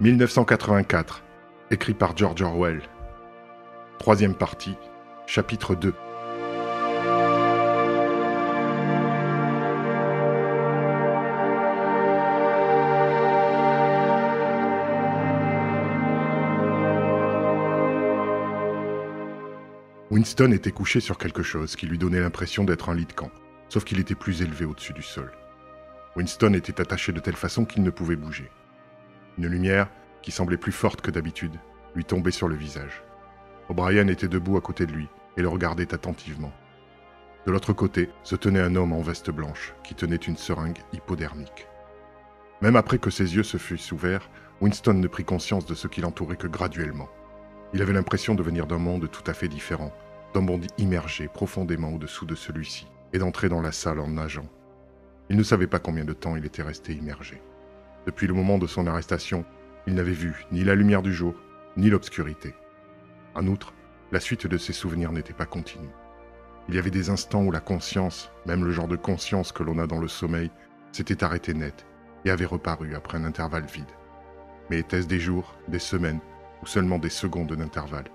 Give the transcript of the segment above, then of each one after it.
1984, écrit par George Orwell. Troisième partie, chapitre 2. Winston était couché sur quelque chose qui lui donnait l'impression d'être un lit de camp, sauf qu'il était plus élevé au-dessus du sol. Winston était attaché de telle façon qu'il ne pouvait bouger. Une lumière, qui semblait plus forte que d'habitude, lui tombait sur le visage. O'Brien était debout à côté de lui et le regardait attentivement. De l'autre côté se tenait un homme en veste blanche qui tenait une seringue hypodermique. Même après que ses yeux se fussent ouverts, Winston ne prit conscience de ce qui l'entourait que graduellement. Il avait l'impression de venir d'un monde tout à fait différent, d'un monde immergé profondément au-dessous de celui-ci, et d'entrer dans la salle en nageant. Il ne savait pas combien de temps il était resté immergé. Depuis le moment de son arrestation, il n'avait vu ni la lumière du jour, ni l'obscurité. En outre, la suite de ses souvenirs n'était pas continue. Il y avait des instants où la conscience, même le genre de conscience que l'on a dans le sommeil, s'était arrêtée net et avait reparu après un intervalle vide. Mais était-ce des jours, des semaines, ou seulement des secondes d'intervalle?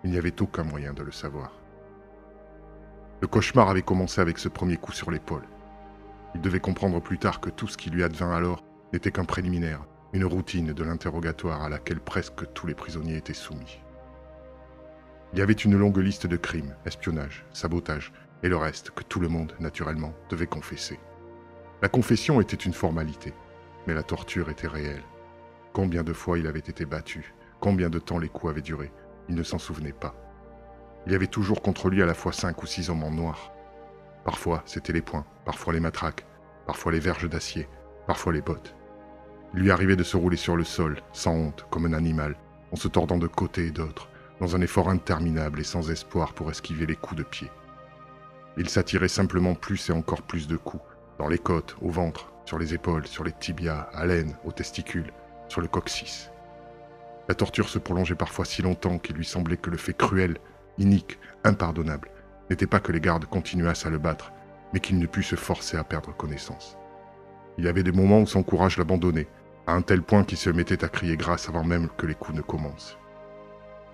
Il n'y avait aucun moyen de le savoir. Le cauchemar avait commencé avec ce premier coup sur l'épaule. Il devait comprendre plus tard que tout ce qui lui advint alors n'était qu'un préliminaire, une routine de l'interrogatoire à laquelle presque tous les prisonniers étaient soumis. Il y avait une longue liste de crimes, espionnage, sabotage, et le reste que tout le monde, naturellement, devait confesser. La confession était une formalité, mais la torture était réelle. Combien de fois il avait été battu, combien de temps les coups avaient duré, il ne s'en souvenait pas. Il y avait toujours contre lui à la fois 5 ou 6 hommes en noir. Parfois, c'était les poings, parfois les matraques, parfois les verges d'acier, parfois les bottes. Il lui arrivait de se rouler sur le sol, sans honte, comme un animal, en se tordant de côté et d'autre, dans un effort interminable et sans espoir pour esquiver les coups de pied. Il s'attirait simplement plus et encore plus de coups, dans les côtes, au ventre, sur les épaules, sur les tibias, à l'aine, aux testicules, sur le coccyx. La torture se prolongeait parfois si longtemps qu'il lui semblait que le fait cruel, inique, impardonnable, n'était pas que les gardes continuassent à le battre, mais qu'il ne put se forcer à perdre connaissance. Il y avait des moments où son courage l'abandonnait, à un tel point qu'il se mettait à crier grâce avant même que les coups ne commencent.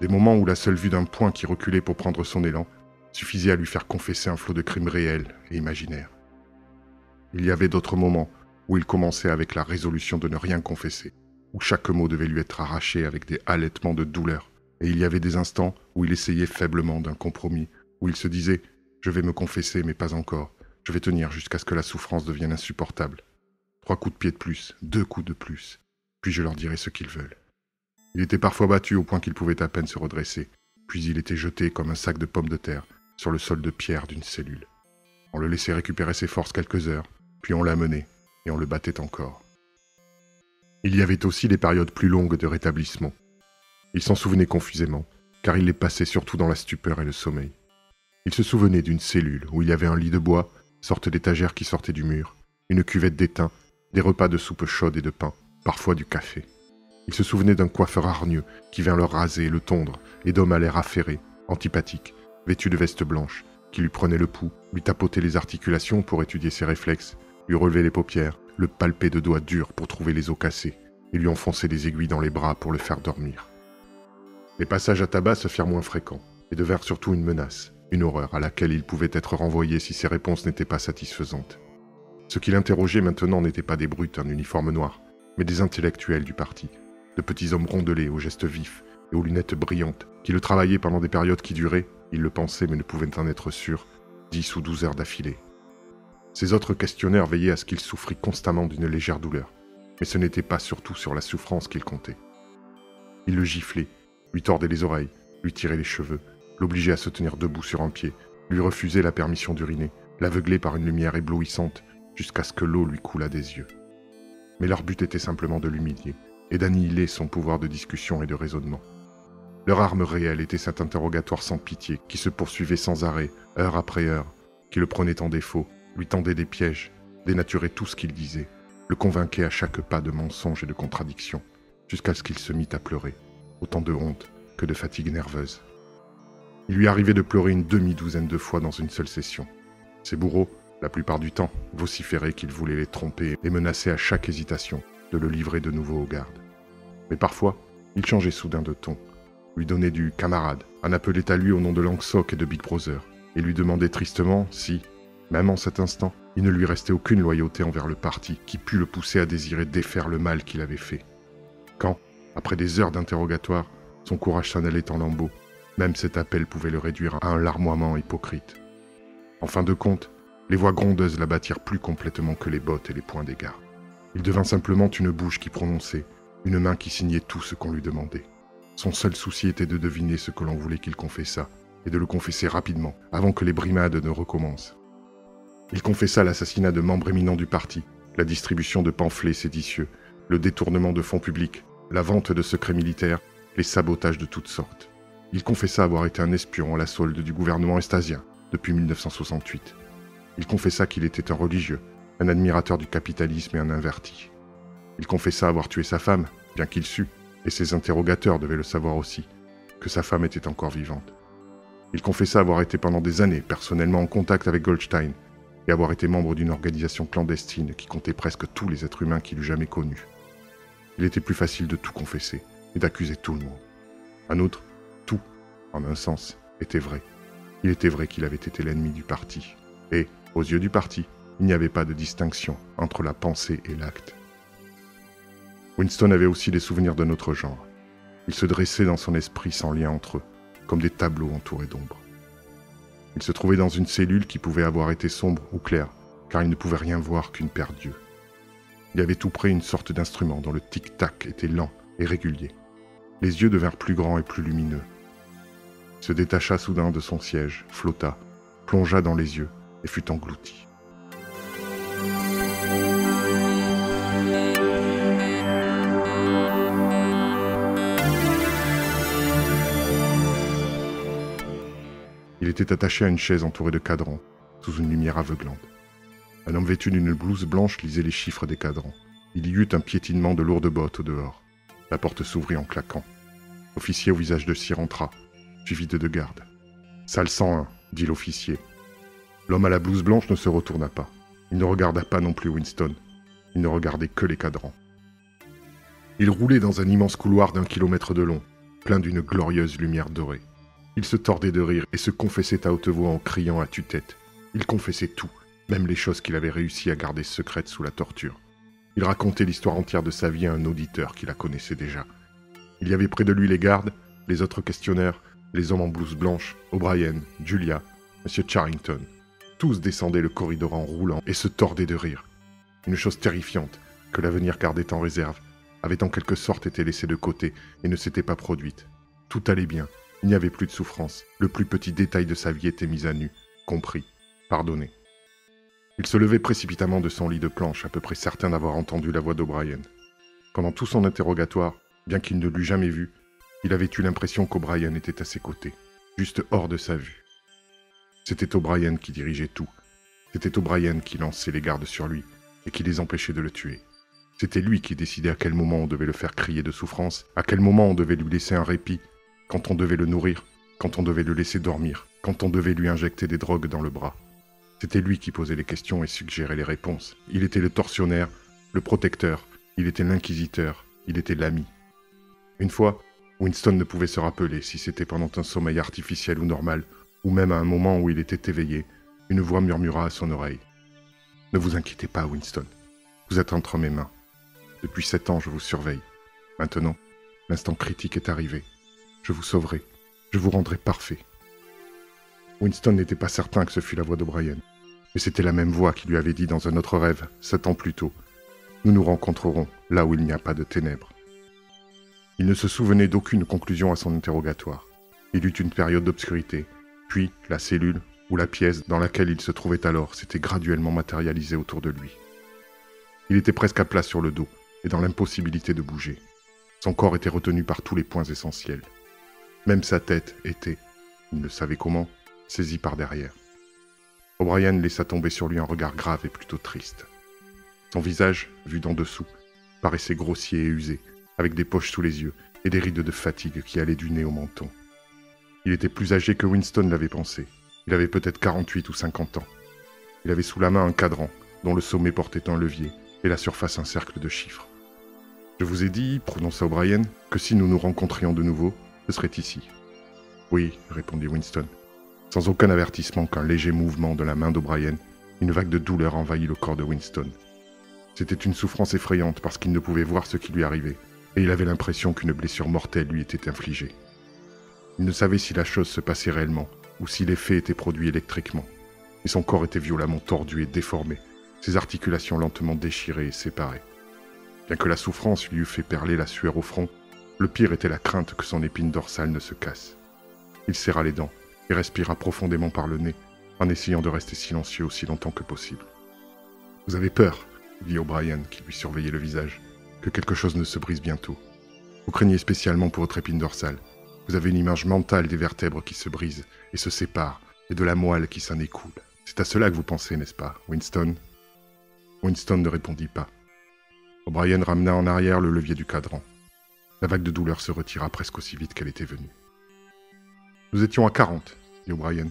Des moments où la seule vue d'un poing qui reculait pour prendre son élan suffisait à lui faire confesser un flot de crimes réels et imaginaires. Il y avait d'autres moments où il commençait avec la résolution de ne rien confesser, où chaque mot devait lui être arraché avec des halètements de douleur, et il y avait des instants où il essayait faiblement d'un compromis, où il se disait « Je vais me confesser, mais pas encore. Je vais tenir jusqu'à ce que la souffrance devienne insupportable. 3 coups de pied de plus, 2 coups de plus, puis je leur dirai ce qu'ils veulent. » Il était parfois battu au point qu'il pouvait à peine se redresser, puis il était jeté comme un sac de pommes de terre sur le sol de pierre d'une cellule. On le laissait récupérer ses forces quelques heures, puis on l'amenait, et on le battait encore. Il y avait aussi des périodes plus longues de rétablissement. Il s'en souvenait confusément, car il les passait surtout dans la stupeur et le sommeil. Il se souvenait d'une cellule où il y avait un lit de bois, sorte d'étagère qui sortait du mur, une cuvette d'étain, des repas de soupe chaude et de pain, parfois du café. Il se souvenait d'un coiffeur hargneux qui vint le raser et le tondre, et d'hommes à l'air affairé, antipathique, vêtu de veste blanche, qui lui prenait le pouls, lui tapotait les articulations pour étudier ses réflexes, lui relevait les paupières, le palpait de doigts durs pour trouver les os cassés, et lui enfonçait des aiguilles dans les bras pour le faire dormir. Les passages à tabac se firent moins fréquents, et devinrent surtout une menace, une horreur à laquelle il pouvait être renvoyé si ses réponses n'étaient pas satisfaisantes. Ce qui l'interrogeait maintenant n'étaient pas des brutes en uniforme noir, mais des intellectuels du parti, de petits hommes rondelés aux gestes vifs et aux lunettes brillantes, qui le travaillaient pendant des périodes qui duraient, il le pensait mais ne pouvait en être sûr, 10 ou 12 heures d'affilée. Ces autres questionneurs veillaient à ce qu'il souffrît constamment d'une légère douleur, mais ce n'était pas surtout sur la souffrance qu'il comptait. Il le giflait, lui tordait les oreilles, lui tirait les cheveux, l'obligeait à se tenir debout sur un pied, lui refusait la permission d'uriner, l'aveuglait par une lumière éblouissante, jusqu'à ce que l'eau lui coulât des yeux. Mais leur but était simplement de l'humilier, et d'annihiler son pouvoir de discussion et de raisonnement. Leur arme réelle était cet interrogatoire sans pitié, qui se poursuivait sans arrêt, heure après heure, qui le prenait en défaut, lui tendait des pièges, dénaturait tout ce qu'il disait, le convainquait à chaque pas de mensonges et de contradictions, jusqu'à ce qu'il se mit à pleurer, autant de honte que de fatigue nerveuse. Il lui arrivait de pleurer une demi-douzaine de fois dans une seule session. Ses bourreaux, la plupart du temps, vociféraient qu'il voulait les tromper et menaçaient à chaque hésitation de le livrer de nouveau aux gardes. Mais parfois, il changeait soudain de ton, lui donnait du camarade, en appelait à lui au nom de Langsock et de Big Brother, et lui demandait tristement si, même en cet instant, il ne lui restait aucune loyauté envers le parti qui pût le pousser à désirer défaire le mal qu'il avait fait. Quand, après des heures d'interrogatoire, son courage s'en allait en lambeaux, même cet appel pouvait le réduire à un larmoiement hypocrite. En fin de compte, les voix grondeuses l'abattirent plus complètement que les bottes et les poings des gardes. Il devint simplement une bouche qui prononçait, une main qui signait tout ce qu'on lui demandait. Son seul souci était de deviner ce que l'on voulait qu'il confessât, et de le confesser rapidement, avant que les brimades ne recommencent. Il confessa l'assassinat de membres éminents du parti, la distribution de pamphlets séditieux, le détournement de fonds publics, la vente de secrets militaires, les sabotages de toutes sortes. Il confessa avoir été un espion à la solde du gouvernement estasien depuis 1968. Il confessa qu'il était un religieux, un admirateur du capitalisme et un inverti. Il confessa avoir tué sa femme, bien qu'il sût, et ses interrogateurs devaient le savoir aussi, que sa femme était encore vivante. Il confessa avoir été pendant des années personnellement en contact avec Goldstein et avoir été membre d'une organisation clandestine qui comptait presque tous les êtres humains qu'il eût jamais connus. Il était plus facile de tout confesser et d'accuser tout le monde. En outre, tout, en un sens, était vrai. Il était vrai qu'il avait été l'ennemi du parti. Et, aux yeux du parti, il n'y avait pas de distinction entre la pensée et l'acte. Winston avait aussi des souvenirs de notre genre. Ils se dressaient dans son esprit sans lien entre eux, comme des tableaux entourés d'ombre. Il se trouvait dans une cellule qui pouvait avoir été sombre ou claire, car il ne pouvait rien voir qu'une paire d'yeux. Il y avait tout près une sorte d'instrument dont le tic-tac était lent et régulier. Les yeux devinrent plus grands et plus lumineux. Il se détacha soudain de son siège, flotta, plongea dans les yeux et fut englouti. Il était attaché à une chaise entourée de cadrans, sous une lumière aveuglante. Un homme vêtu d'une blouse blanche lisait les chiffres des cadrans. Il y eut un piétinement de lourdes bottes au dehors. La porte s'ouvrit en claquant. L'officier au visage de cire entra, suivi de 2 gardes. « Salle 101 » dit l'officier. L'homme à la blouse blanche ne se retourna pas. Il ne regarda pas non plus Winston. Il ne regardait que les cadrans. Il roulait dans un immense couloir d'1 kilomètre de long, plein d'une glorieuse lumière dorée. Il se tordait de rire et se confessait à haute voix en criant à tue-tête. Il confessait tout, même les choses qu'il avait réussi à garder secrètes sous la torture. Il racontait l'histoire entière de sa vie à un auditeur qui la connaissait déjà. Il y avait près de lui les gardes, les autres questionnaires, les hommes en blouse blanche, O'Brien, Julia, M. Charrington. Tous descendaient le corridor en roulant et se tordaient de rire. Une chose terrifiante, que l'avenir gardait en réserve, avait en quelque sorte été laissée de côté et ne s'était pas produite. Tout allait bien, il n'y avait plus de souffrance, le plus petit détail de sa vie était mis à nu, compris, pardonné. Il se levait précipitamment de son lit de planche, à peu près certain d'avoir entendu la voix d'O'Brien. Pendant tout son interrogatoire, bien qu'il ne l'eût jamais vu, il avait eu l'impression qu'O'Brien était à ses côtés, juste hors de sa vue. C'était O'Brien qui dirigeait tout. C'était O'Brien qui lançait les gardes sur lui et qui les empêchait de le tuer. C'était lui qui décidait à quel moment on devait le faire crier de souffrance, à quel moment on devait lui laisser un répit, quand on devait le nourrir, quand on devait le laisser dormir, quand on devait lui injecter des drogues dans le bras. C'était lui qui posait les questions et suggérait les réponses. Il était le tortionnaire, le protecteur, il était l'inquisiteur, il était l'ami. Une fois, Winston ne pouvait se rappeler si c'était pendant un sommeil artificiel ou normal, ou même à un moment où il était éveillé, une voix murmura à son oreille. « Ne vous inquiétez pas, Winston. Vous êtes entre mes mains. Depuis 7 ans, je vous surveille. Maintenant, l'instant critique est arrivé. Je vous sauverai. Je vous rendrai parfait. » Winston n'était pas certain que ce fût la voix d'O'Brien, mais c'était la même voix qui lui avait dit dans un autre rêve, 7 ans plus tôt. « Nous nous rencontrerons là où il n'y a pas de ténèbres. » Il ne se souvenait d'aucune conclusion à son interrogatoire. Il eut une période d'obscurité, puis la cellule ou la pièce dans laquelle il se trouvait alors s'était graduellement matérialisée autour de lui. Il était presque à plat sur le dos et dans l'impossibilité de bouger. Son corps était retenu par tous les points essentiels. Même sa tête était, il ne savait comment, saisie par derrière. O'Brien laissa tomber sur lui un regard grave et plutôt triste. Son visage, vu d'en dessous, paraissait grossier et usé, avec des poches sous les yeux et des rides de fatigue qui allaient du nez au menton. Il était plus âgé que Winston l'avait pensé. Il avait peut-être 48 ou 50 ans. Il avait sous la main un cadran, dont le sommet portait un levier, et la surface un cercle de chiffres. « Je vous ai dit, prononça O'Brien, que si nous nous rencontrions de nouveau, ce serait ici. Oui, répondit Winston. Sans aucun avertissement qu'un léger mouvement de la main d'O'Brien, une vague de douleur envahit le corps de Winston. C'était une souffrance effrayante parce qu'il ne pouvait voir ce qui lui arrivait, et il avait l'impression qu'une blessure mortelle lui était infligée. Il ne savait si la chose se passait réellement, ou si l'effet était produit électriquement. Et son corps était violemment tordu et déformé, ses articulations lentement déchirées et séparées. Bien que la souffrance lui eût fait perler la sueur au front, le pire était la crainte que son épine dorsale ne se casse. Il serra les dents et respira profondément par le nez, en essayant de rester silencieux aussi longtemps que possible. « Vous avez peur ?» dit O'Brien, qui lui surveillait le visage, « que quelque chose ne se brise bientôt. Vous craignez spécialement pour votre épine dorsale. Vous avez une image mentale des vertèbres qui se brisent et se séparent, et de la moelle qui s'en écoule. C'est à cela que vous pensez, n'est-ce pas, Winston ?» Winston ne répondit pas. O'Brien ramena en arrière le levier du cadran. La vague de douleur se retira presque aussi vite qu'elle était venue. « Nous étions à 40, dit O'Brien.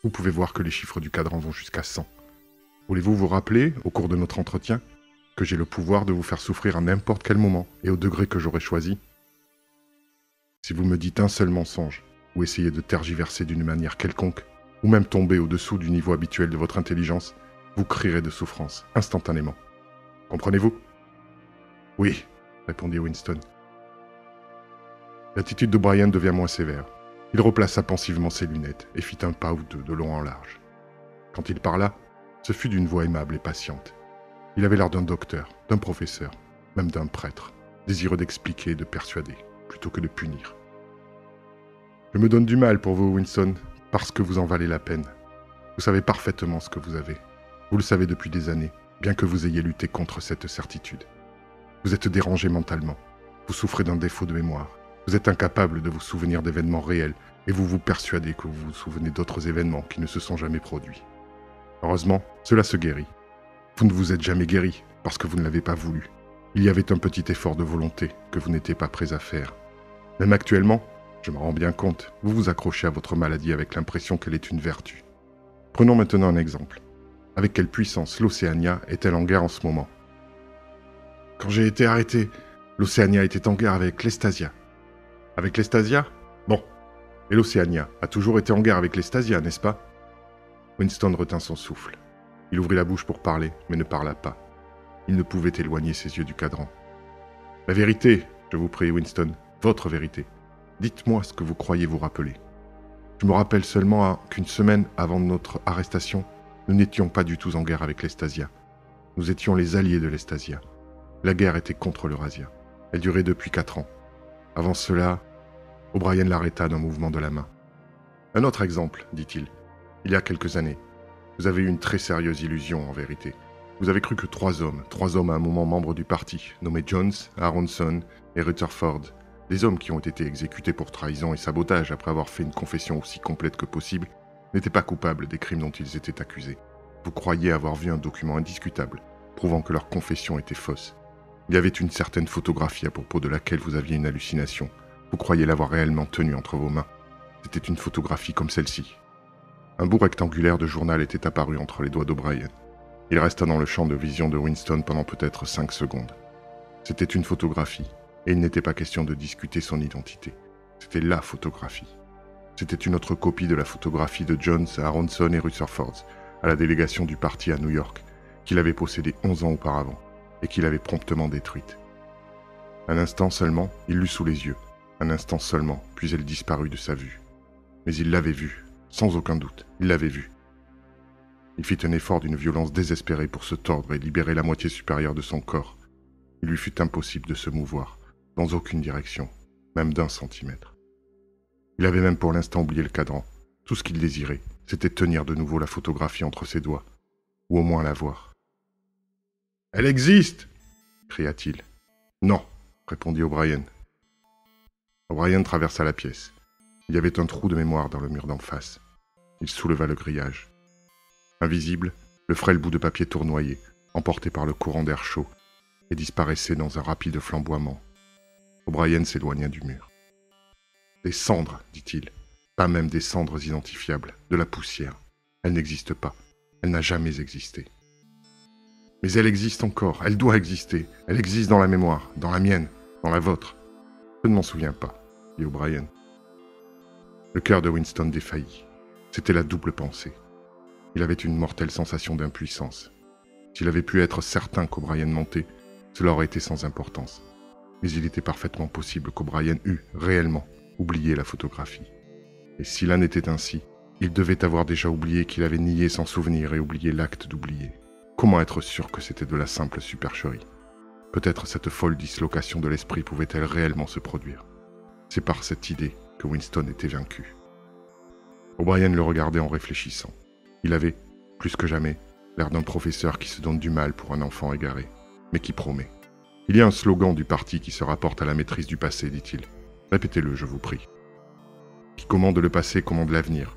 Vous pouvez voir que les chiffres du cadran vont jusqu'à 100. Voulez-vous vous rappeler, au cours de notre entretien, que j'ai le pouvoir de vous faire souffrir à n'importe quel moment et au degré que j'aurai choisi? Si vous me dites un seul mensonge, ou essayez de tergiverser d'une manière quelconque, ou même tomber au-dessous du niveau habituel de votre intelligence, vous crierez de souffrance, instantanément. Comprenez-vous? Oui, répondit Winston. L'attitude d'O'Brien devient moins sévère. Il replaça pensivement ses lunettes et fit un pas ou deux de long en large. Quand il parla, ce fut d'une voix aimable et patiente. Il avait l'air d'un docteur, d'un professeur, même d'un prêtre, désireux d'expliquer et de persuader, plutôt que de punir. « Je me donne du mal pour vous, Winston, parce que vous en valez la peine. Vous savez parfaitement ce que vous avez. Vous le savez depuis des années, bien que vous ayez lutté contre cette certitude. Vous êtes dérangé mentalement. Vous souffrez d'un défaut de mémoire. Vous êtes incapable de vous souvenir d'événements réels, et vous vous persuadez que vous vous souvenez d'autres événements qui ne se sont jamais produits. Heureusement, cela se guérit. Vous ne vous êtes jamais guéri, parce que vous ne l'avez pas voulu. Il y avait un petit effort de volonté que vous n'étiez pas prêt à faire. Même actuellement, je m'en rends bien compte, vous vous accrochez à votre maladie avec l'impression qu'elle est une vertu. Prenons maintenant un exemple. Avec quelle puissance l'Océania est-elle en guerre en ce moment? Quand j'ai été arrêté, l'Océania était en guerre avec l'Estasia. Avec l'Estasia? Bon. Et l'Océania a toujours été en guerre avec l'Estasia, n'est-ce pas? Winston retint son souffle. Il ouvrit la bouche pour parler, mais ne parla pas. Il ne pouvait éloigner ses yeux du cadran. « La vérité, je vous prie, Winston, votre vérité. Dites-moi ce que vous croyez vous rappeler. Je me rappelle seulement qu'une semaine avant notre arrestation, nous n'étions pas du tout en guerre avec l'Estasia. Nous étions les alliés de l'Estasia. La guerre était contre l'Eurasia. Elle durait depuis 4 ans. Avant cela, O'Brien l'arrêta d'un mouvement de la main. « Un autre exemple, dit-il. Il y a quelques années, vous avez eu une très sérieuse illusion, en vérité. Vous avez cru que 3 hommes à un moment membres du parti, nommés Jones, Aronson et Rutherford, des hommes qui ont été exécutés pour trahison et sabotage après avoir fait une confession aussi complète que possible, n'étaient pas coupables des crimes dont ils étaient accusés. Vous croyiez avoir vu un document indiscutable, prouvant que leur confession était fausse. Il y avait une certaine photographie à propos de laquelle vous aviez une hallucination. Vous croyiez l'avoir réellement tenue entre vos mains. C'était une photographie comme celle-ci. Un bout rectangulaire de journal était apparu entre les doigts d'O'Brien. Il resta dans le champ de vision de Winston pendant peut-être 5 secondes. C'était une photographie, et il n'était pas question de discuter son identité. C'était la photographie. C'était une autre copie de la photographie de Jones, Aronson et Rutherford, à la délégation du parti à New York, qu'il avait possédée 11 ans auparavant, et qu'il avait promptement détruite. Un instant seulement, il l'eut sous les yeux. Un instant seulement, puis elle disparut de sa vue. Mais il l'avait vue, sans aucun doute, il l'avait vue. Il fit un effort d'une violence désespérée pour se tordre et libérer la moitié supérieure de son corps. Il lui fut impossible de se mouvoir, dans aucune direction, même d'1 centimètre. Il avait même pour l'instant oublié le cadran. Tout ce qu'il désirait, c'était tenir de nouveau la photographie entre ses doigts, ou au moins la voir. « Elle existe !» cria-t-il. « Non !» répondit O'Brien. O'Brien traversa la pièce. Il y avait un trou de mémoire dans le mur d'en face. Il souleva le grillage. Invisible, le frêle bout de papier tournoyait, emporté par le courant d'air chaud, et disparaissait dans un rapide flamboiement. O'Brien s'éloigna du mur. « Des cendres, dit-il. Pas même des cendres identifiables, de la poussière. Elle n'existe pas. Elle n'a jamais existé. » Mais elle existe encore, elle doit exister. Elle existe dans la mémoire, dans la mienne, dans la vôtre. Je ne m'en souviens pas, dit O'Brien. Le cœur de Winston défaillit. C'était la double pensée. Il avait une mortelle sensation d'impuissance. S'il avait pu être certain qu'O'Brien mentait, cela aurait été sans importance. Mais il était parfaitement possible qu'O'Brien eût, réellement, oublié la photographie. Et si là n'était ainsi, il devait avoir déjà oublié qu'il avait nié sans souvenir et oublié l'acte d'oublier. Comment être sûr que c'était de la simple supercherie? Peut-être cette folle dislocation de l'esprit pouvait-elle réellement se produire. C'est par cette idée que Winston était vaincu. O'Brien le regardait en réfléchissant. Il avait, plus que jamais, l'air d'un professeur qui se donne du mal pour un enfant égaré, mais qui promet. Il y a un slogan du parti qui se rapporte à la maîtrise du passé, dit-il. Répétez-le, je vous prie. Qui commande le passé commande l'avenir.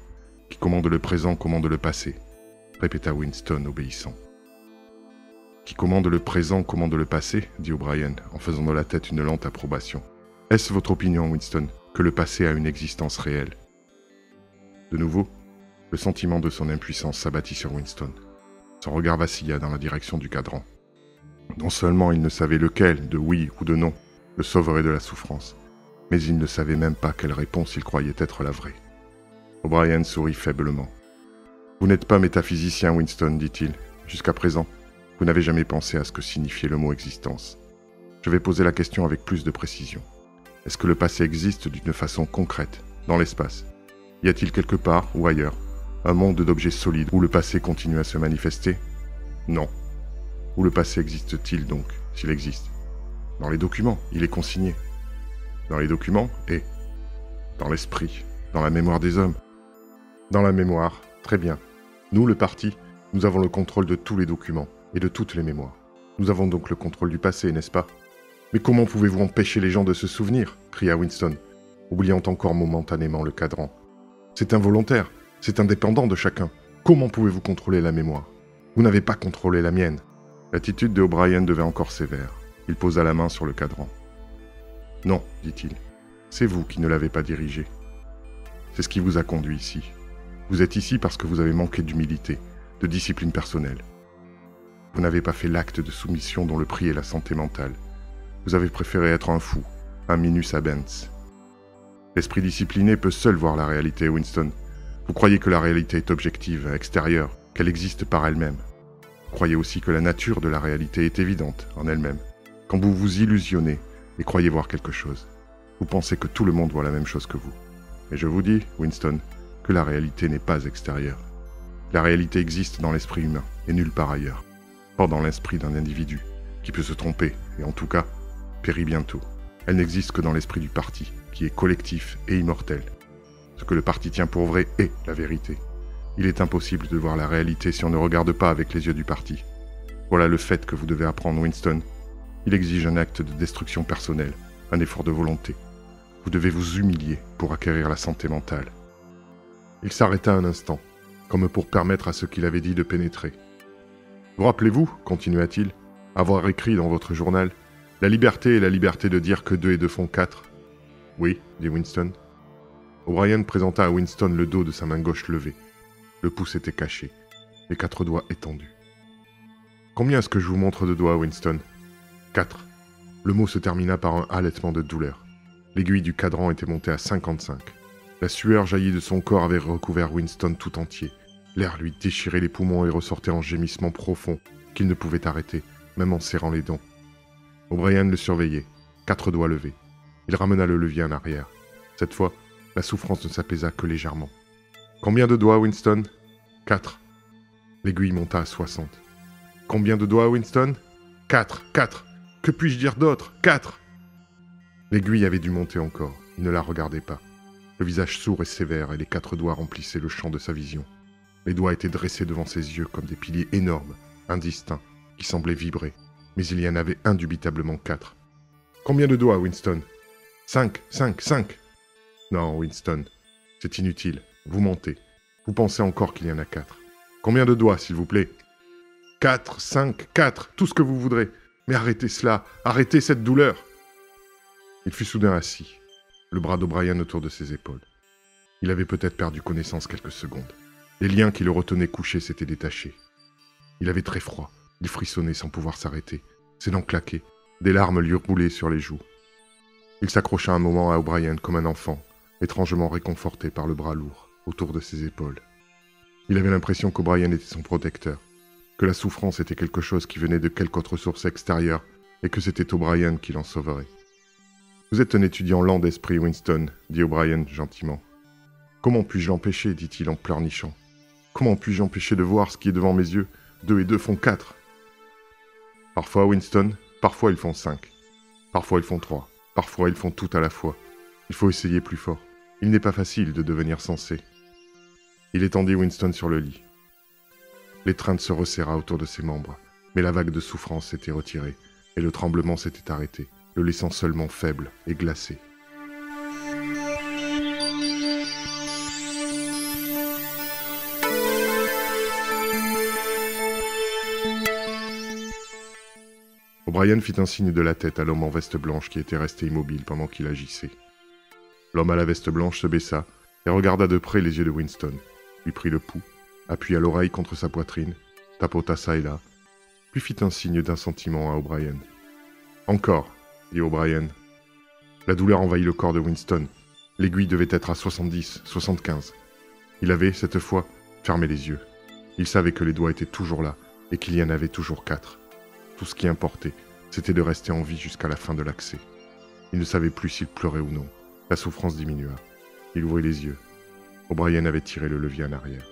Qui commande le présent commande le passé, répéta Winston, obéissant. Qui commande le présent commande le passé, dit O'Brien, en faisant de la tête une lente approbation. Est-ce votre opinion, Winston, que le passé a une existence réelle? De nouveau, le sentiment de son impuissance s'abattit sur Winston. Son regard vacilla dans la direction du cadran. Non seulement il ne savait lequel, de oui ou de non, le sauverait de la souffrance, mais il ne savait même pas quelle réponse il croyait être la vraie. O'Brien sourit faiblement. « Vous n'êtes pas métaphysicien, Winston, dit-il. Jusqu'à présent, vous n'avez jamais pensé à ce que signifiait le mot existence. Je vais poser la question avec plus de précision. Est-ce que le passé existe d'une façon concrète, dans l'espace? Y a-t-il quelque part, ou ailleurs, un monde d'objets solides où le passé continue à se manifester? Non. Où le passé existe-t-il donc, s'il existe? Dans les documents, il est consigné. Dans les documents et dans l'esprit, dans la mémoire des hommes. Dans la mémoire, très bien. Nous, le parti, nous avons le contrôle de tous les documents et de toutes les mémoires. Nous avons donc le contrôle du passé, n'est-ce pas? Mais comment pouvez-vous empêcher les gens de se souvenir? Cria Winston, oubliant encore momentanément le cadran. C'est involontaire, c'est indépendant de chacun. Comment pouvez-vous contrôler la mémoire? Vous n'avez pas contrôlé la mienne. L'attitude de O'Brien devint encore sévère. Il posa la main sur le cadran. Non, dit-il, c'est vous qui ne l'avez pas dirigé. C'est ce qui vous a conduit ici. Vous êtes ici parce que vous avez manqué d'humilité, de discipline personnelle. Vous n'avez pas fait l'acte de soumission dont le prix est la santé mentale. Vous avez préféré être un fou, un minus abens. L'esprit discipliné peut seul voir la réalité, Winston. Vous croyez que la réalité est objective, extérieure, qu'elle existe par elle-même. Vous croyez aussi que la nature de la réalité est évidente en elle-même. Quand vous vous illusionnez et croyez voir quelque chose, vous pensez que tout le monde voit la même chose que vous. Mais je vous dis, Winston, que la réalité n'est pas extérieure. La réalité existe dans l'esprit humain, et nulle part ailleurs. Pas dans l'esprit d'un individu, qui peut se tromper, et en tout cas, périt bientôt. Elle n'existe que dans l'esprit du parti, qui est collectif et immortel. Ce que le parti tient pour vrai est la vérité. Il est impossible de voir la réalité si on ne regarde pas avec les yeux du parti. Voilà le fait que vous devez apprendre, Winston. Il exige un acte de destruction personnelle, un effort de volonté. Vous devez vous humilier pour acquérir la santé mentale. Il s'arrêta un instant, comme pour permettre à ce qu'il avait dit de pénétrer. Vous rappelez-vous, continua-t-il, avoir écrit dans votre journal « La liberté est la liberté de dire que 2 et 2 font 4 ». Oui, dit Winston. O'Brien présenta à Winston le dos de sa main gauche levée. Le pouce était caché, les 4 doigts étendus. Combien est-ce que je vous montre de doigts, Winston? 4. Le mot se termina par un halètement de douleur. L'aiguille du cadran était montée à 55. La sueur jaillie de son corps avait recouvert Winston tout entier. L'air lui déchirait les poumons et ressortait en gémissements profonds qu'il ne pouvait arrêter, même en serrant les dents. O'Brien le surveillait, 4 doigts levés. Il ramena le levier en arrière. Cette fois, la souffrance ne s'apaisa que légèrement. Combien de doigts, Winston? 4. L'aiguille monta à 60. Combien de doigts, Winston? 4. Que puis-je dire d'autre? 4. L'aiguille avait dû monter encore. Il ne la regardait pas. Le visage sourd et sévère et les 4 doigts remplissaient le champ de sa vision. Les doigts étaient dressés devant ses yeux comme des piliers énormes, indistincts, qui semblaient vibrer. Mais il y en avait indubitablement 4. Combien de doigts, Winston? 5. Non, Winston, c'est inutile. Vous mentez. Vous pensez encore qu'il y en a 4. Combien de doigts, s'il vous plaît? 4, 5, 4, tout ce que vous voudrez. Mais arrêtez cela, arrêtez cette douleur. Il fut soudain assis, le bras d'O'Brien autour de ses épaules. Il avait peut-être perdu connaissance quelques secondes. Les liens qui le retenaient couché s'étaient détachés. Il avait très froid, Il frissonnait sans pouvoir s'arrêter, ses dents claquaient, des larmes lui roulaient sur les joues. Il s'accrocha un moment à O'Brien comme un enfant, étrangement réconforté par le bras lourd autour de ses épaules. Il avait l'impression qu'O'Brien était son protecteur, que la souffrance était quelque chose qui venait de quelque autre source extérieure et que c'était O'Brien qui l'en sauverait. « Vous êtes un étudiant lent d'esprit, Winston, » dit O'Brien gentiment. « Comment puis-je l'empêcher, dit-il en pleurnichant. Comment puis-je empêcher de voir ce qui est devant mes yeux? 2 et 2 font 4. Parfois, Winston, parfois ils font 5. Parfois ils font 3. Parfois ils font tout à la fois. Il faut essayer plus fort. Il n'est pas facile de devenir sensé. » Il étendit Winston sur le lit. L'étreinte se resserra autour de ses membres, mais la vague de souffrance s'était retirée, et le tremblement s'était arrêté, le laissant seulement faible et glacé. O'Brien fit un signe de la tête à l'homme en veste blanche qui était resté immobile pendant qu'il agissait. L'homme à la veste blanche se baissa et regarda de près les yeux de Winston, lui prit le pouls, appuya l'oreille contre sa poitrine, tapota çà et là, puis fit un signe d'assentiment à O'Brien. « Encore !» dit O'Brien. La douleur envahit le corps de Winston. L'aiguille devait être à 70, 75. Il avait, cette fois, fermé les yeux. Il savait que les doigts étaient toujours là et qu'il y en avait toujours 4. Tout ce qui importait, c'était de rester en vie jusqu'à la fin de l'accès. Il ne savait plus s'il pleurait ou non. La souffrance diminua. Il ouvrit les yeux. O'Brien avait tiré le levier en arrière.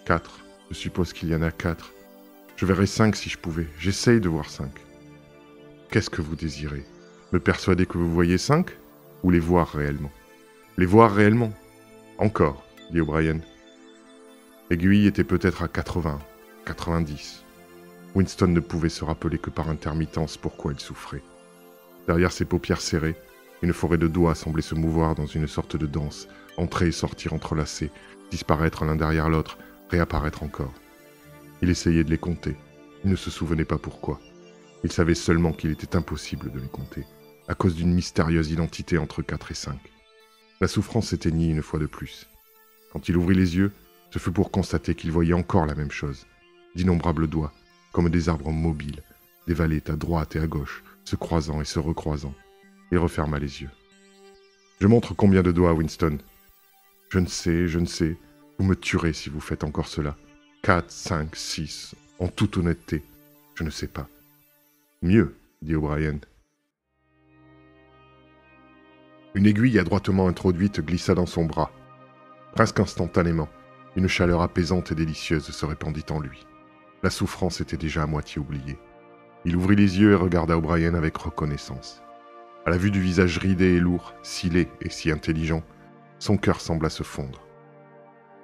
4. Je suppose qu'il y en a 4. Je verrais 5 si je pouvais. J'essaye de voir 5. Qu'est-ce que vous désirez? Me persuader que vous voyez 5? Ou les voir réellement? Les voir réellement? Encore, dit O'Brien. L'aiguille était peut-être à 80, 90. Winston ne pouvait se rappeler que par intermittence pourquoi il souffrait. Derrière ses paupières serrées, une forêt de doigts semblait se mouvoir dans une sorte de danse, entrer et sortir entrelacés, disparaître l'un derrière l'autre, réapparaître encore. Il essayait de les compter. Il ne se souvenait pas pourquoi. Il savait seulement qu'il était impossible de les compter, à cause d'une mystérieuse identité entre 4 et 5. La souffrance s'éteignit une fois de plus. Quand il ouvrit les yeux, ce fut pour constater qu'il voyait encore la même chose. D'innombrables doigts, comme des arbres mobiles, dévalés à droite et à gauche, se croisant et se recroisant. Il referma les yeux. « Je montre combien de doigts, Winston. »« Je ne sais. Vous me tuerez si vous faites encore cela. 4, 5, 6, en toute honnêteté, je ne sais pas. »« Mieux, » dit O'Brien. Une aiguille adroitement introduite glissa dans son bras. Presque instantanément, une chaleur apaisante et délicieuse se répandit en lui. La souffrance était déjà à moitié oubliée. Il ouvrit les yeux et regarda O'Brien avec reconnaissance. À la vue du visage ridé et lourd, si laid et si intelligent, son cœur sembla se fondre.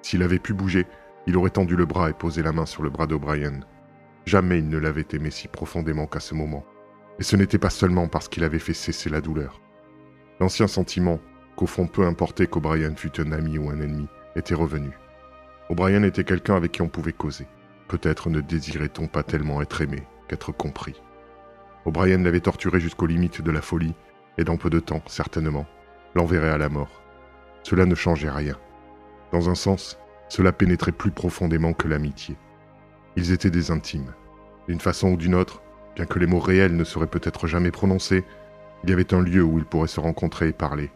S'il avait pu bouger, il aurait tendu le bras et posé la main sur le bras d'O'Brien. Jamais il ne l'avait aimé si profondément qu'à ce moment. Et ce n'était pas seulement parce qu'il avait fait cesser la douleur. L'ancien sentiment, qu'au fond peu importait qu'O'Brien fût un ami ou un ennemi, était revenu. O'Brien était quelqu'un avec qui on pouvait causer. Peut-être ne désirait-on pas tellement être aimé qu'être compris. O'Brien l'avait torturé jusqu'aux limites de la folie, et dans peu de temps, certainement, l'enverrait à la mort. Cela ne changeait rien. Dans un sens, cela pénétrait plus profondément que l'amitié. Ils étaient des intimes. D'une façon ou d'une autre, bien que les mots réels ne seraient peut-être jamais prononcés, il y avait un lieu où ils pourraient se rencontrer et parler.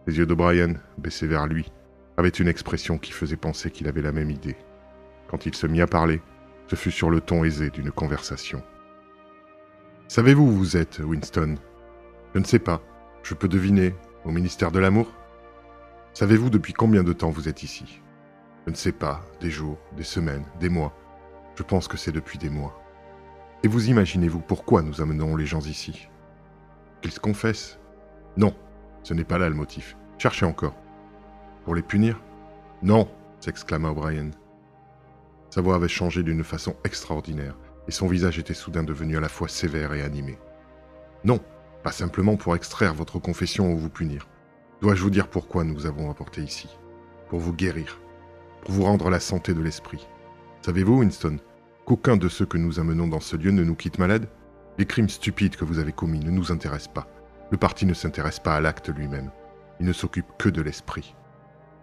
Les yeux d'O'Brien, baissés vers lui, avaient une expression qui faisait penser qu'il avait la même idée. Quand il se mit à parler, ce fut sur le ton aisé d'une conversation. « Savez-vous où vous êtes, Winston ? » ?»« Je ne sais pas. Je peux deviner. Au ministère de l'Amour ? » ?»« Savez-vous depuis combien de temps vous êtes ici ? » ?»« Je ne sais pas. Des jours, des semaines, des mois. Je pense que c'est depuis des mois. » »« Et vous imaginez-vous pourquoi nous amenons les gens ici ? » ?»« Qu'ils se confessent ? » ?»« Non, ce n'est pas là le motif. Cherchez encore. »« Pour les punir ? » ?»« Non !» s'exclama O'Brien. Sa voix avait changé d'une façon extraordinaire, et son visage était soudain devenu à la fois sévère et animé. « Non, pas simplement pour extraire votre confession ou vous punir. Dois-je vous dire pourquoi nous vous avons apporté ici ? Pour vous guérir, pour vous rendre la santé de l'esprit. Savez-vous, Winston, qu'aucun de ceux que nous amenons dans ce lieu ne nous quitte malade ? Les crimes stupides que vous avez commis ne nous intéressent pas. Le parti ne s'intéresse pas à l'acte lui-même. Il ne s'occupe que de l'esprit.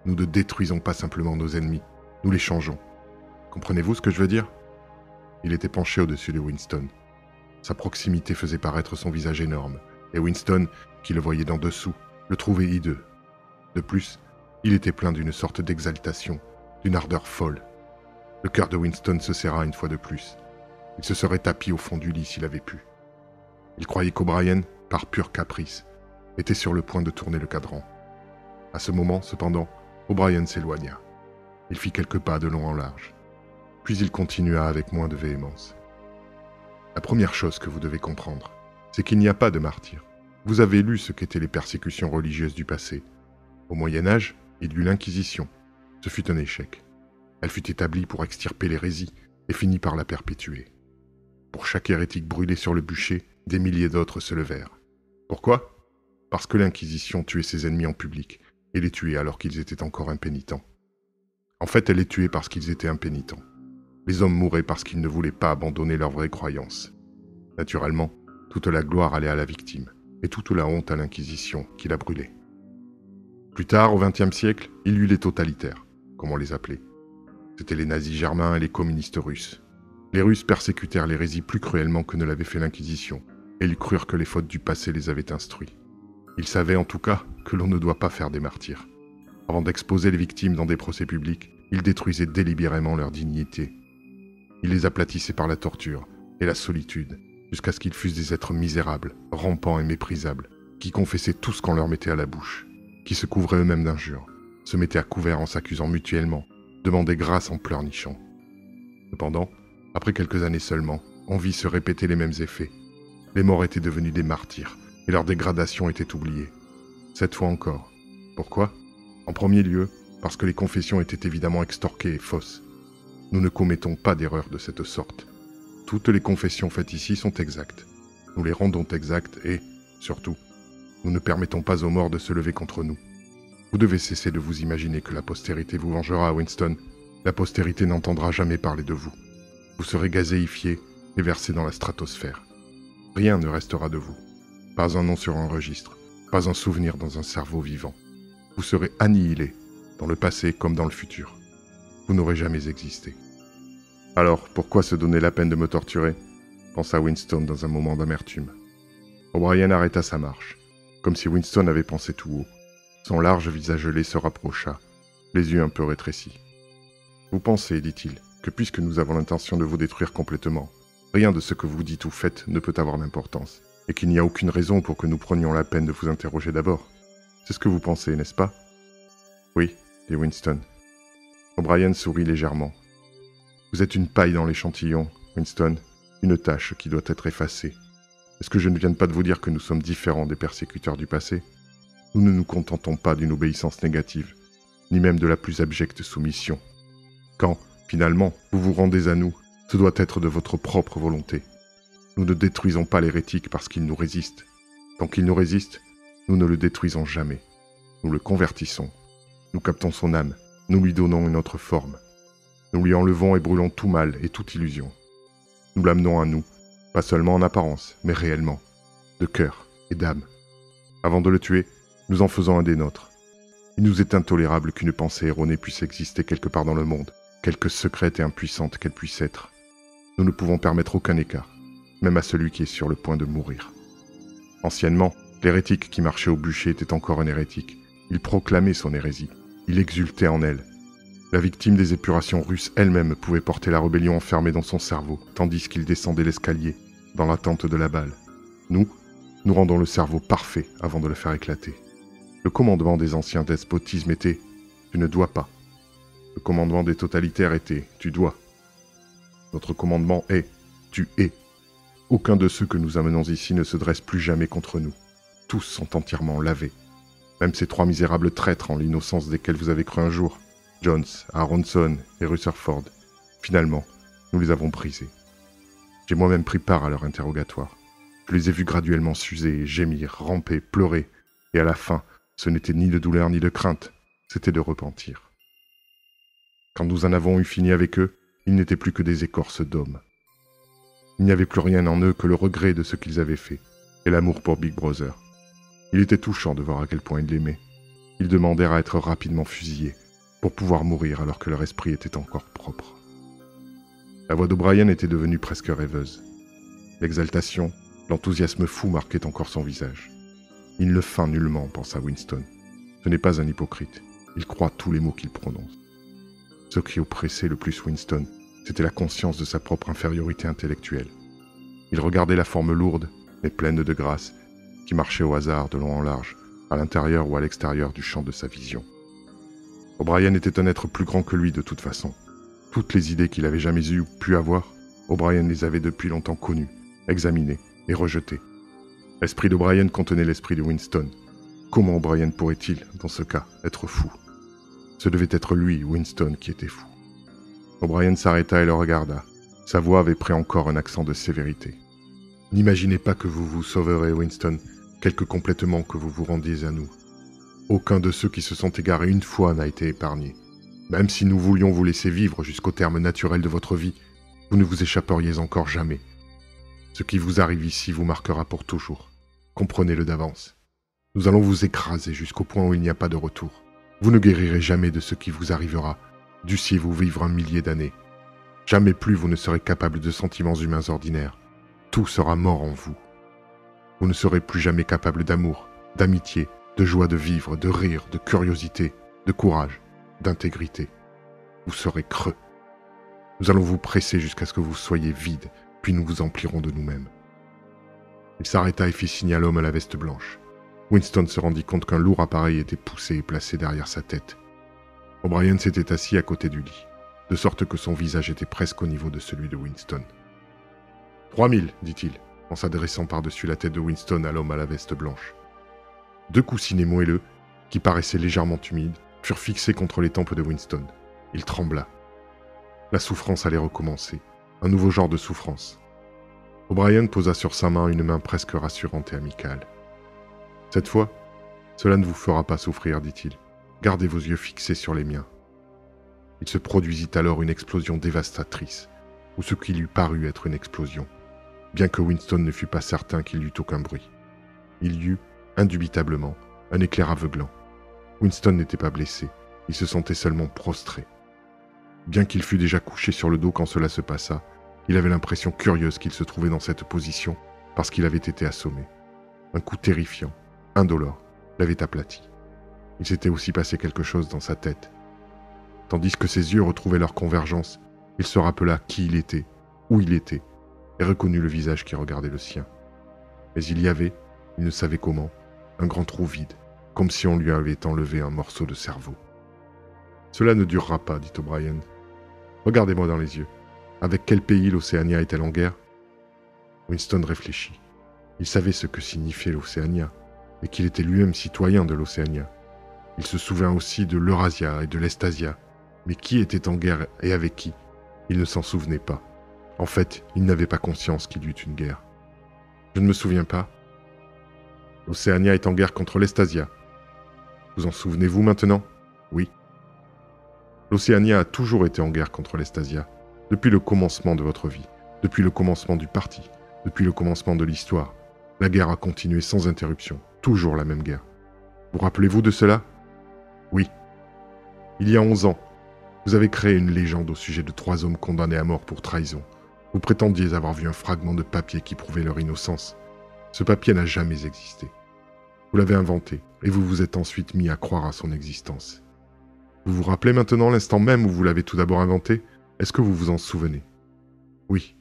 Nous ne détruisons pas simplement nos ennemis, nous les changeons. Comprenez-vous ce que je veux dire ? Il était penché au-dessus de Winston. Sa proximité faisait paraître son visage énorme, et Winston, qui le voyait d'en dessous, le trouvait hideux. De plus, il était plein d'une sorte d'exaltation, d'une ardeur folle. Le cœur de Winston se serra une fois de plus. Il se serait tapi au fond du lit s'il avait pu. Il croyait qu'O'Brien, par pur caprice, était sur le point de tourner le cadran. À ce moment, cependant, O'Brien s'éloigna. Il fit quelques pas de long en large. Puis il continua avec moins de véhémence. La première chose que vous devez comprendre, c'est qu'il n'y a pas de martyrs. Vous avez lu ce qu'étaient les persécutions religieuses du passé. Au Moyen-Âge, il y eut l'Inquisition. Ce fut un échec. Elle fut établie pour extirper l'hérésie et finit par la perpétuer. Pour chaque hérétique brûlé sur le bûcher, des milliers d'autres se levèrent. Pourquoi ? Parce que l'Inquisition tuait ses ennemis en public et les tuait alors qu'ils étaient encore impénitents. En fait, elle les tuait parce qu'ils étaient impénitents. Les hommes mouraient parce qu'ils ne voulaient pas abandonner leurs vraies croyances. Naturellement, toute la gloire allait à la victime, et toute la honte à l'Inquisition qui la brûlait. Plus tard, au XXe siècle, il y eut les totalitaires, comme on les appelait. C'étaient les nazis germains et les communistes russes. Les Russes persécutèrent l'hérésie plus cruellement que ne l'avait fait l'Inquisition, et ils crurent que les fautes du passé les avaient instruits. Ils savaient en tout cas que l'on ne doit pas faire des martyrs. Avant d'exposer les victimes dans des procès publics, ils détruisaient délibérément leur dignité. Ils les aplatissaient par la torture et la solitude, jusqu'à ce qu'ils fussent des êtres misérables, rampants et méprisables, qui confessaient tout ce qu'on leur mettait à la bouche, qui se couvraient eux-mêmes d'injures, se mettaient à couvert en s'accusant mutuellement, demandaient grâce en pleurnichant. Cependant, après quelques années seulement, on vit se répéter les mêmes effets. Les morts étaient devenus des martyrs, et leur dégradation était oubliée. Cette fois encore. Pourquoi ? En premier lieu, parce que les confessions étaient évidemment extorquées et fausses. Nous ne commettons pas d'erreur de cette sorte. Toutes les confessions faites ici sont exactes. Nous les rendons exactes et, surtout, nous ne permettons pas aux morts de se lever contre nous. Vous devez cesser de vous imaginer que la postérité vous vengera, Winston. La postérité n'entendra jamais parler de vous. Vous serez gazéifié et versé dans la stratosphère. Rien ne restera de vous. Pas un nom sur un registre, pas un souvenir dans un cerveau vivant. Vous serez annihilé, dans le passé comme dans le futur. Vous n'aurez jamais existé. Alors, pourquoi se donner la peine de me torturer ? Pensa Winston dans un moment d'amertume. O'Brien arrêta sa marche, comme si Winston avait pensé tout haut. Son large visage gelé se rapprocha, les yeux un peu rétrécis. « Vous pensez, dit-il, que puisque nous avons l'intention de vous détruire complètement, rien de ce que vous dites ou faites ne peut avoir d'importance, et qu'il n'y a aucune raison pour que nous prenions la peine de vous interroger d'abord. C'est ce que vous pensez, n'est-ce pas ?»« Oui, dit Winston. » O'Brien sourit légèrement. « Vous êtes une paille dans l'échantillon, Winston, une tache qui doit être effacée. Est-ce que je ne viens pas de vous dire que nous sommes différents des persécuteurs du passé ? Nous ne nous contentons pas d'une obéissance négative, ni même de la plus abjecte soumission. Quand, finalement, vous vous rendez à nous, ce doit être de votre propre volonté. Nous ne détruisons pas l'hérétique parce qu'il nous résiste. Tant qu'il nous résiste, nous ne le détruisons jamais. Nous le convertissons. Nous captons son âme. Nous lui donnons une autre forme. Nous lui enlevons et brûlons tout mal et toute illusion. Nous l'amenons à nous, pas seulement en apparence, mais réellement, de cœur et d'âme. Avant de le tuer, nous en faisons un des nôtres. Il nous est intolérable qu'une pensée erronée puisse exister quelque part dans le monde, quelque secrète et impuissante qu'elle puisse être. Nous ne pouvons permettre aucun écart, même à celui qui est sur le point de mourir. Anciennement, l'hérétique qui marchait au bûcher était encore un hérétique. Il proclamait son hérésie. Il exultait en elle. La victime des épurations russes elle-même pouvait porter la rébellion enfermée dans son cerveau, tandis qu'il descendait l'escalier, dans l'attente de la balle. Nous rendons le cerveau parfait avant de le faire éclater. Le commandement des anciens despotismes était « tu ne dois pas ». Le commandement des totalitaires était « tu dois ». Notre commandement est « tu es ». Aucun de ceux que nous amenons ici ne se dresse plus jamais contre nous. Tous sont entièrement lavés. Même ces 3 misérables traîtres en l'innocence desquels vous avez cru un jour, Jones, Aronson et Rutherford. Finalement, nous les avons brisés. J'ai moi-même pris part à leur interrogatoire. Je les ai vus graduellement s'user, gémir, ramper, pleurer, et à la fin, ce n'était ni de douleur ni de crainte, c'était de repentir. Quand nous en avons eu fini avec eux, ils n'étaient plus que des écorces d'hommes. Il n'y avait plus rien en eux que le regret de ce qu'ils avaient fait, et l'amour pour Big Brother. Il était touchant de voir à quel point ils l'aimaient. Ils demandèrent à être rapidement fusillés, pour pouvoir mourir alors que leur esprit était encore propre. La voix d'O'Brien était devenue presque rêveuse. L'exaltation, l'enthousiasme fou marquaient encore son visage. Il ne feint nullement, pensa Winston. Ce n'est pas un hypocrite. Il croit tous les mots qu'il prononce. Ce qui oppressait le plus Winston, c'était la conscience de sa propre infériorité intellectuelle. Il regardait la forme lourde, mais pleine de grâce, qui marchait au hasard de long en large, à l'intérieur ou à l'extérieur du champ de sa vision. O'Brien était un être plus grand que lui de toute façon. Toutes les idées qu'il avait jamais eues ou pu avoir, O'Brien les avait depuis longtemps connues, examinées et rejetées. L'esprit d'O'Brien contenait l'esprit de Winston. Comment O'Brien pourrait-il, dans ce cas, être fou? Ce devait être lui, Winston, qui était fou. O'Brien s'arrêta et le regarda. Sa voix avait pris encore un accent de sévérité. « N'imaginez pas que vous vous sauverez, Winston, quelque complètement que vous vous rendiez à nous. Aucun de ceux qui se sont égarés une fois n'a été épargné. Même si nous voulions vous laisser vivre jusqu'au terme naturel de votre vie, vous ne vous échapperiez encore jamais. Ce qui vous arrive ici vous marquera pour toujours. Comprenez-le d'avance. Nous allons vous écraser jusqu'au point où il n'y a pas de retour. Vous ne guérirez jamais de ce qui vous arrivera, dussiez-vous vivre 1 millier d'années. Jamais plus vous ne serez capable de sentiments humains ordinaires. Tout sera mort en vous. Vous ne serez plus jamais capable d'amour, d'amitié, de joie de vivre, de rire, de curiosité, de courage, d'intégrité. Vous serez creux. Nous allons vous presser jusqu'à ce que vous soyez vide, puis nous vous emplirons de nous-mêmes. » Il s'arrêta et fit signe à l'homme à la veste blanche. Winston se rendit compte qu'un lourd appareil était poussé et placé derrière sa tête. O'Brien s'était assis à côté du lit, de sorte que son visage était presque au niveau de celui de Winston. « 3000, dit-il, en s'adressant par-dessus la tête de Winston à l'homme à la veste blanche. 2 coussinets moelleux, qui paraissaient légèrement humides, furent fixés contre les tempes de Winston. Il trembla. La souffrance allait recommencer, un nouveau genre de souffrance. O'Brien posa sur sa main une main presque rassurante et amicale. « Cette fois, cela ne vous fera pas souffrir, dit-il. Gardez vos yeux fixés sur les miens. » Il se produisit alors une explosion dévastatrice, ou ce qui lui parut être une explosion, bien que Winston ne fût pas certain qu'il y eût aucun bruit. Il y eut, indubitablement, un éclair aveuglant. Winston n'était pas blessé, il se sentait seulement prostré. Bien qu'il fût déjà couché sur le dos quand cela se passa, il avait l'impression curieuse qu'il se trouvait dans cette position parce qu'il avait été assommé. Un coup terrifiant, indolore, l'avait aplati. Il s'était aussi passé quelque chose dans sa tête. Tandis que ses yeux retrouvaient leur convergence, il se rappela qui il était, où il était, et reconnut le visage qui regardait le sien. Mais il y avait, il ne savait comment, un grand trou vide, comme si on lui avait enlevé un morceau de cerveau. « Cela ne durera pas, dit O'Brien. Regardez-moi dans les yeux. Avec quel pays l'Océania est-elle en guerre ?» Winston réfléchit. Il savait ce que signifiait l'Océania, et qu'il était lui-même citoyen de l'Océania. Il se souvint aussi de l'Eurasia et de l'Estasia, mais qui était en guerre et avec qui? Il ne s'en souvenait pas. En fait, il n'avait pas conscience qu'il y eut une guerre. « Je ne me souviens pas. » L'Océania est en guerre contre l'Estasia. Vous en souvenez-vous maintenant? Oui. L'Océania a toujours été en guerre contre l'Estasia, depuis le commencement de votre vie, depuis le commencement du parti, depuis le commencement de l'histoire. La guerre a continué sans interruption, toujours la même guerre. Vous rappelez-vous de cela? Oui. Il y a 11 ans, vous avez créé une légende au sujet de 3 hommes condamnés à mort pour trahison. Vous prétendiez avoir vu un fragment de papier qui prouvait leur innocence. Ce papier n'a jamais existé. Vous l'avez inventé, et vous vous êtes ensuite mis à croire à son existence. Vous vous rappelez maintenant l'instant même où vous l'avez tout d'abord inventé? Est-ce que vous vous en souvenez? Oui.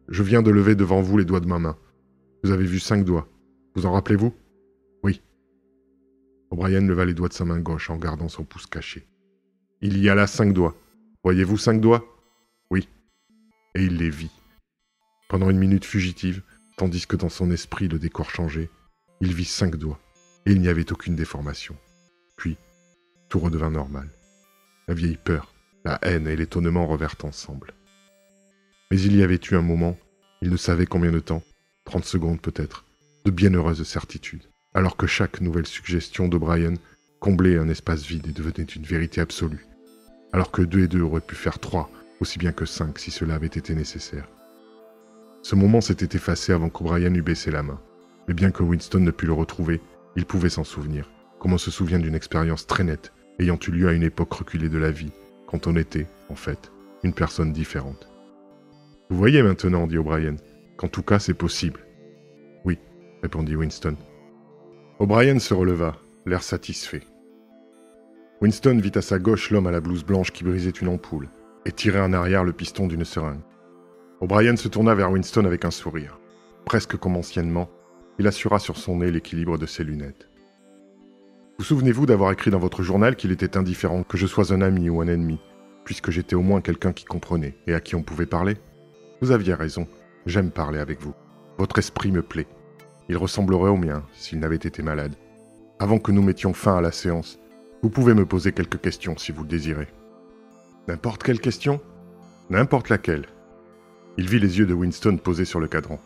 Je viens de lever devant vous les doigts de ma main. Vous avez vu 5 doigts. Vous en rappelez-vous? Oui. O'Brien leva les doigts de sa main gauche en gardant son pouce caché. Il y a là 5 doigts. Voyez-vous 5 doigts? Oui. Et il les vit. Pendant une minute fugitive, tandis que dans son esprit le décor changeait, il vit 5 doigts, et il n'y avait aucune déformation. Puis, tout redevint normal. La vieille peur, la haine et l'étonnement revinrent ensemble. Mais il y avait eu un moment, il ne savait combien de temps, 30 secondes peut-être, de bienheureuse certitude, alors que chaque nouvelle suggestion d'O'Brien comblait un espace vide et devenait une vérité absolue, alors que 2 et 2 auraient pu faire 3, aussi bien que 5 si cela avait été nécessaire. Ce moment s'était effacé avant qu'O'Brien eût baissé la main, mais bien que Winston ne pût le retrouver, il pouvait s'en souvenir, comme on se souvient d'une expérience très nette, ayant eu lieu à une époque reculée de la vie, quand on était, en fait, une personne différente. Vous voyez maintenant, dit O'Brien, qu'en tout cas c'est possible. Oui, répondit Winston. O'Brien se releva, l'air satisfait. Winston vit à sa gauche l'homme à la blouse blanche qui brisait une ampoule et tirait en arrière le piston d'une seringue. O'Brien se tourna vers Winston avec un sourire. Presque comme anciennement, il assura sur son nez l'équilibre de ses lunettes. Vous souvenez-vous d'avoir écrit dans votre journal qu'il était indifférent que je sois un ami ou un ennemi, puisque j'étais au moins quelqu'un qui comprenait et à qui on pouvait parler? Vous aviez raison, j'aime parler avec vous. Votre esprit me plaît. Il ressemblerait au mien s'il n'avait été malade. Avant que nous mettions fin à la séance, vous pouvez me poser quelques questions si vous le désirez. N'importe quelle question? N'importe laquelle. Il vit les yeux de Winston posés sur le cadran.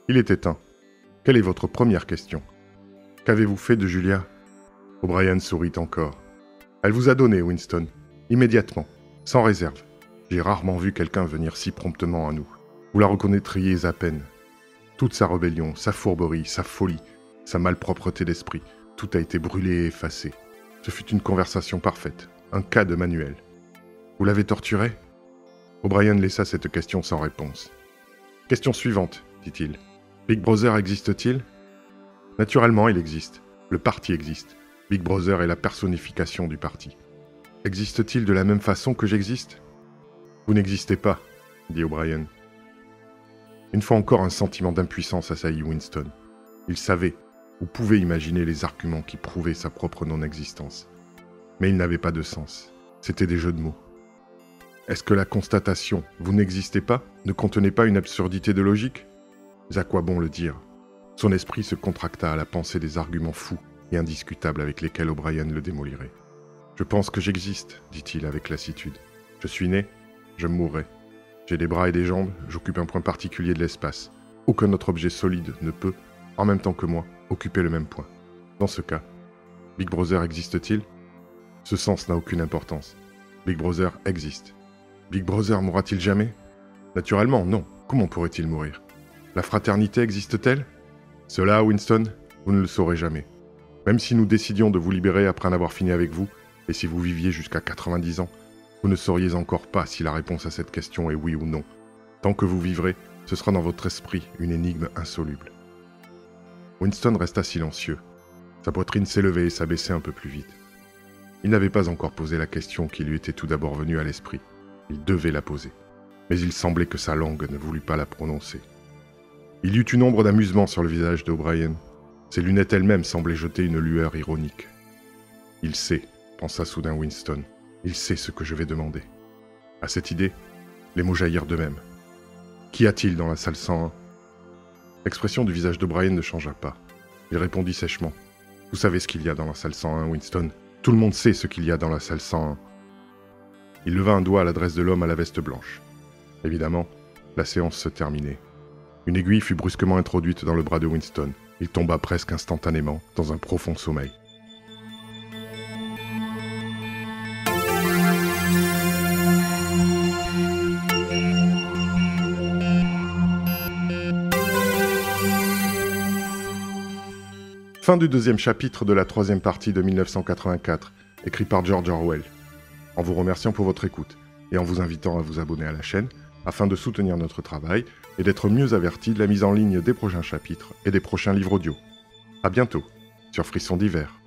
Il est éteint. Quelle est votre première question? Qu'avez-vous fait de Julia? O'Brien sourit encore. Elle vous a donné, Winston. Immédiatement. Sans réserve. J'ai rarement vu quelqu'un venir si promptement à nous. Vous la reconnaîtriez à peine. Toute sa rébellion, sa fourberie, sa folie, sa malpropreté d'esprit, tout a été brûlé et effacé. Ce fut une conversation parfaite, un cas de manuel. Vous l'avez torturée? O'Brien laissa cette question sans réponse. Question suivante, dit-il. Big Brother existe-t-il? Naturellement, il existe. Le parti existe. Big Brother est la personnification du parti. Existe-t-il de la même façon que j'existe? Vous n'existez pas, dit O'Brien. Une fois encore, un sentiment d'impuissance assaillit Winston. Il savait, ou pouvait imaginer les arguments qui prouvaient sa propre non-existence. Mais ils n'avaient pas de sens. C'étaient des jeux de mots. Est-ce que la constatation « vous n'existez pas » ne contenait pas une absurdité de logique? Mais à quoi bon le dire? Son esprit se contracta à la pensée des arguments fous et indiscutables avec lesquels O'Brien le démolirait. « Je pense que j'existe, dit-il avec lassitude. Je suis né, je mourrai. J'ai des bras et des jambes, j'occupe un point particulier de l'espace. Aucun autre objet solide ne peut, en même temps que moi, occuper le même point. Dans ce cas, Big Brother existe-t-il? Ce sens n'a aucune importance. Big Brother existe. Big Brother mourra-t-il jamais? Naturellement, non. Comment pourrait-il mourir? La fraternité existe-t-elle? Cela, Winston, vous ne le saurez jamais. Même si nous décidions de vous libérer après en avoir fini avec vous, et si vous viviez jusqu'à 90 ans, vous ne sauriez encore pas si la réponse à cette question est oui ou non. Tant que vous vivrez, ce sera dans votre esprit une énigme insoluble. Winston resta silencieux. Sa poitrine s'élevait et s'abaissait un peu plus vite. Il n'avait pas encore posé la question qui lui était tout d'abord venue à l'esprit. Il devait la poser. Mais il semblait que sa langue ne voulut pas la prononcer. Il y eut une ombre d'amusement sur le visage d'O'Brien. Ses lunettes elles-mêmes semblaient jeter une lueur ironique. « Il sait », pensa soudain Winston. « Il sait ce que je vais demander. » À cette idée, les mots jaillirent d'eux-mêmes. « Qu'y a-t-il dans la salle 101 ?» L'expression du visage d'O'Brien ne changea pas. Il répondit sèchement. « Vous savez ce qu'il y a dans la salle 101, Winston. Tout le monde sait ce qu'il y a dans la salle 101. » Il leva un doigt à l'adresse de l'homme à la veste blanche. Évidemment, la séance se terminait. Une aiguille fut brusquement introduite dans le bras de Winston. Il tomba presque instantanément dans un profond sommeil. Fin du deuxième chapitre de la troisième partie de 1984, écrit par George Orwell. En vous remerciant pour votre écoute et en vous invitant à vous abonner à la chaîne afin de soutenir notre travail et d'être mieux averti de la mise en ligne des prochains chapitres et des prochains livres audio. À bientôt sur Frisson d'hiver.